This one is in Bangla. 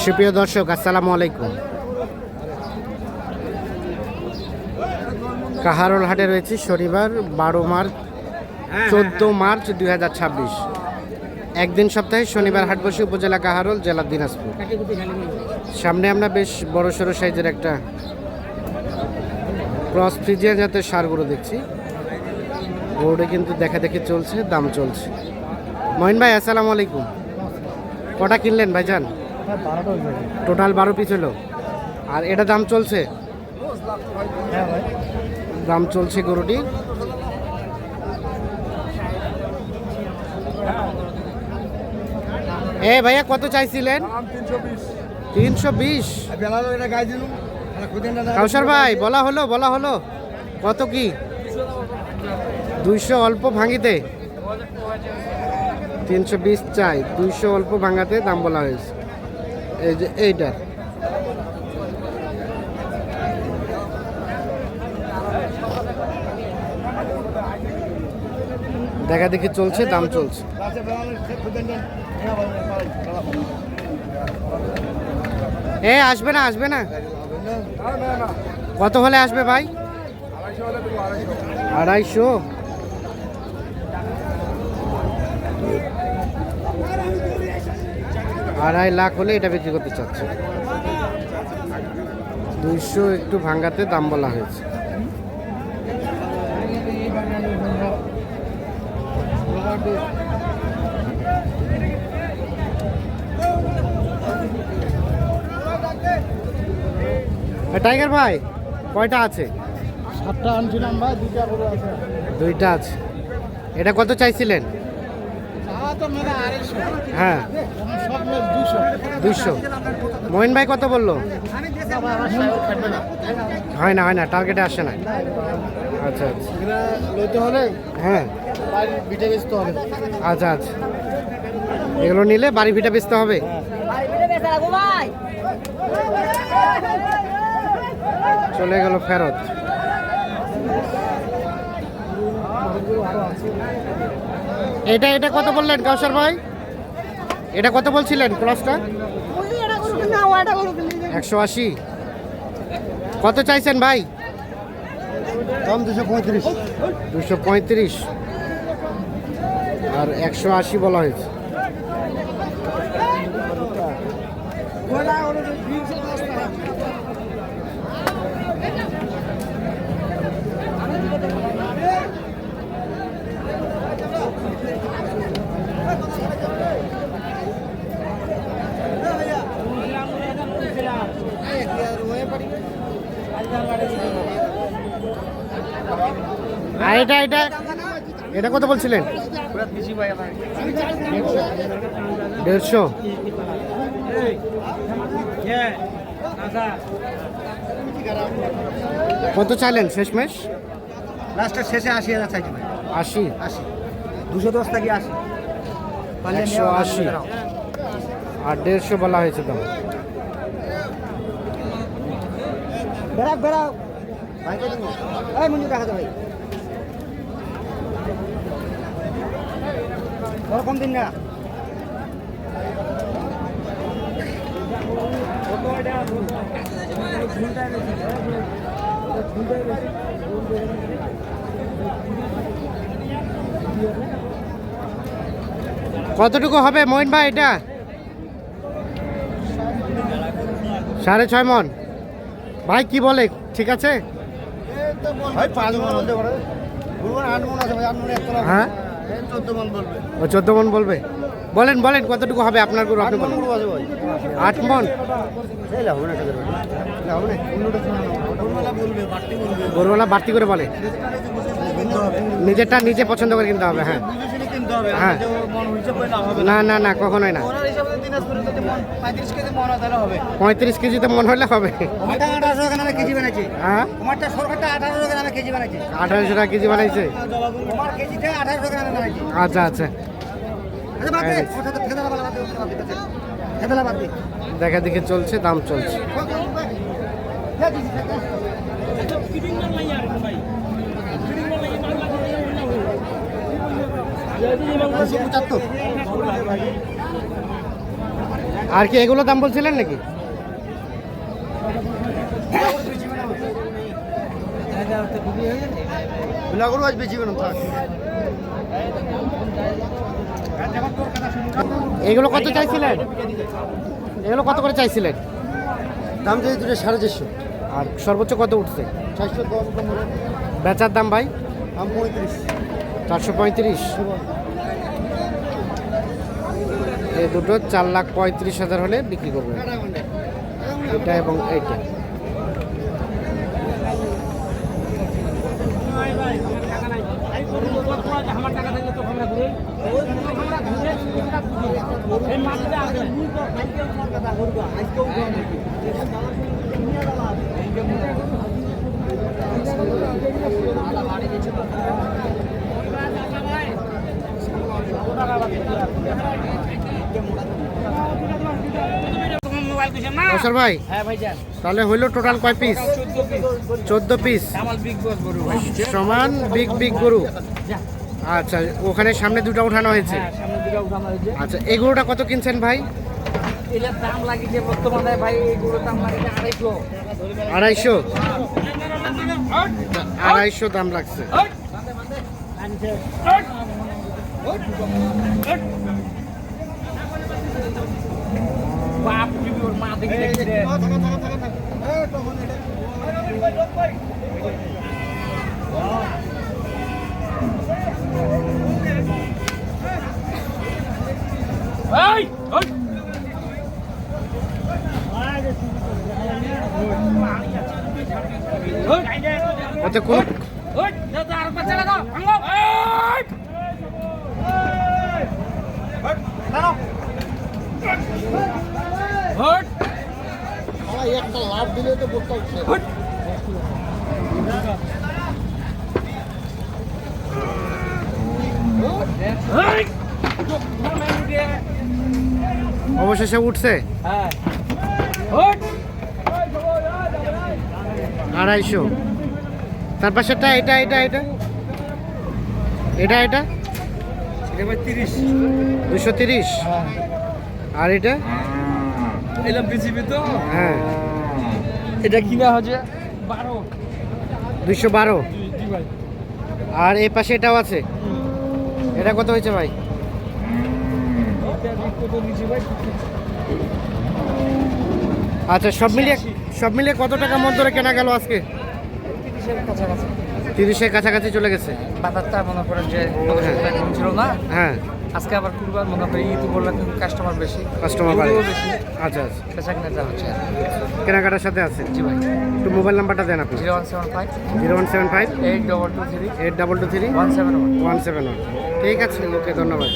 সুপ্রিয় দর্শক, আসসালামু আলাইকুম। কাহারোল হাটে রয়েছে শনিবার 14 মার্চ 2026। একদিন সপ্তাহে শনিবার হাট বসে উপজেলা কাহারোল, জেলা দিনাজপুর। সামনে আমরা বেশ বড় সড়ো সাইজের একটা ক্রস ফ্রিজিয়ান জাতের ষাঁড় গরু দেখছি। গরুটা কিন্তু দেখা দেখি চলছে, দাম চলছে। মহিন ভাই, আসসালামু আলাইকুম। কটা কিনলেন ভাইজান? টোটাল 12 পিস হলো। আর এটা দাম চলছে? দাম চলছে গরুটি। এ ভাইয়া, কত চাইছিলেন? 320। কাউসার ভাই, বলা হলো কত কি? 200 অল্প ভাঙিতে 320 চাই, 200 অল্প ভাঙাতে দাম বলা হয়েছে। এই যে এইটা দেখা দেখি চলছে, দাম চলছে। আসবে না কত হলে আসবে ভাই? 250। 2.5 লাখ হলে এটা বিক্রি করতে চাচ্ছে। 200 একটু ভাঙাতে দাম বলা হয়েছে। টাইগার ভাই, কয়টা আছে? 7টা আনছিলাম ভাই, 2টা গরু আছে। 2টা আছে। এটা কত চাইছিলেন? হ্যাঁ, 200। মহিন ভাই কত বললো? হয় না, টার্গেটে আসে না। আচ্ছা লইতে হলে হ্যাঁ, ভিটে বেচতে হবে। আচ্ছা এগুলো নিলে বাড়ি ভিটা বেচতে হবে। চলে গেল ফেরত। এটা কত বললেন কাউসার ভাই? এটা কত বলছিলেন ক্রসটা? 180। কত চাইছেন ভাই? দাম 235। 235 আর 180 বলা হয়েছে। আর এটা কত বলছিলেন? 150। কত চাইলেন শেষমেশ? লাস্টের শেষে 80,000 চাইছি ভাই। 80। 210 থেকে 80। 180 আর 150 বলা হয়েছে দাম। বেড়াও ভাই, এই মুন্ডি দেখা যাবে ভাই, কম দিন না। কতটুকু হবে মহিন ভাই এটা? 6.5 মন। ভাই কি বলে, ঠিক আছে? ভাই 5 মন হতে পারে, 8 মন আছে ভাই, 8 মন একটা। হ্যাঁ, 14 মন বলবে। ও 14 মন বলবে। বলেন কতটুকু হবে আপনার গরু? আপনি বলেন। 8 মন গরুওয়ালা বাড়তি করে বলে, নিজেরটা নিজে পছন্দ করে কিনতে হবে। হ্যাঁ হ্যাঁ, না কখনোই না। 35 কেজিতে মন হলে হবে। হ্যাঁ, 1800 টাকা কেজি বানাইছে। আচ্ছা দেখা দেখে চলছে, দাম চলছে। আর কি এগুলো দাম বলছিলেন নাকি? বিলাগুলো আজ বেশি বেরোন থাক। এগুলো কত চাইছিলেন? এগুলো কত করে চাইছিলেন? দাম যদি দুটো 450। আর সর্বোচ্চ কত উঠছে? 400 কম কম হলে বেচার দাম ভাই? দাম 35। 435। এই দুটো 4,35,000 হলে বিক্রি করবেন, এটা এবং এইটা। বসর ভাই, হ্যাঁ ভাইজান, তাহলে হইলো টোটাল কয় পিস? 14 পিস আমার বিগ বস গরু ভাই। সমান বিগ বিগ গরু। আচ্ছা, ওখানে সামনে দুটো উঠানো হয়েছে। হ্যাঁ, সামনে দিকে উঠানো হয়েছে। আচ্ছা, এই গরুটা কত কিনছেন ভাই? এটার দাম লাগিছে বর্তমানে ভাই, এই গরুর দাম লাগিছে 250। 250? 250 দাম লাগছে। বাপ দিবি ওর মা দেখে দেখে। এই ওই ওতে কোন ওই দাদা আর বাচ্চাটা দাও ভাঙো। এই হট একটা লাভ দিলে তো বোকা উঠছে। হট এই অবশেষে উঠছে হ্যাঁ হট 250। তার পাশেরটা এটা এটা এটা এটা এটা এটা ভাই 30। 230। আর এটা? এলাম বিজিবি তো। হ্যাঁ, এটা কিনা হচ্ছে 12। 212। জি ভাই। আর এই পাশে এটাও আছে, এটা কত হয়েছে ভাই? এটা কত নিচে ভাই? আচ্ছা, সব মিলিয়ে কত টাকা মধ্যে কেনা গেল আজকে? 30-এর কাছাকাছি। 30-এর কাছাকাছি চলে গেছে। বাজারটা মনে করেন যে কম ছিল না, হ্যাঁ, আজকে আবার কুরবান মনে করি ঈদ বললে কিন্তু কাস্টমার বেশি, কাস্টমার বাড়ে। গরুও বেশি, আচ্ছা আচ্ছা, বেচা কিনা হচ্ছে। কেনাকাটার সাথে আছে। জি ভাই। একটু মোবাইল নাম্বারটা দেন আপনি। 0175 0175 8223 8223 171। 171। ঠিক আছে, ওকে, ধন্যবাদ।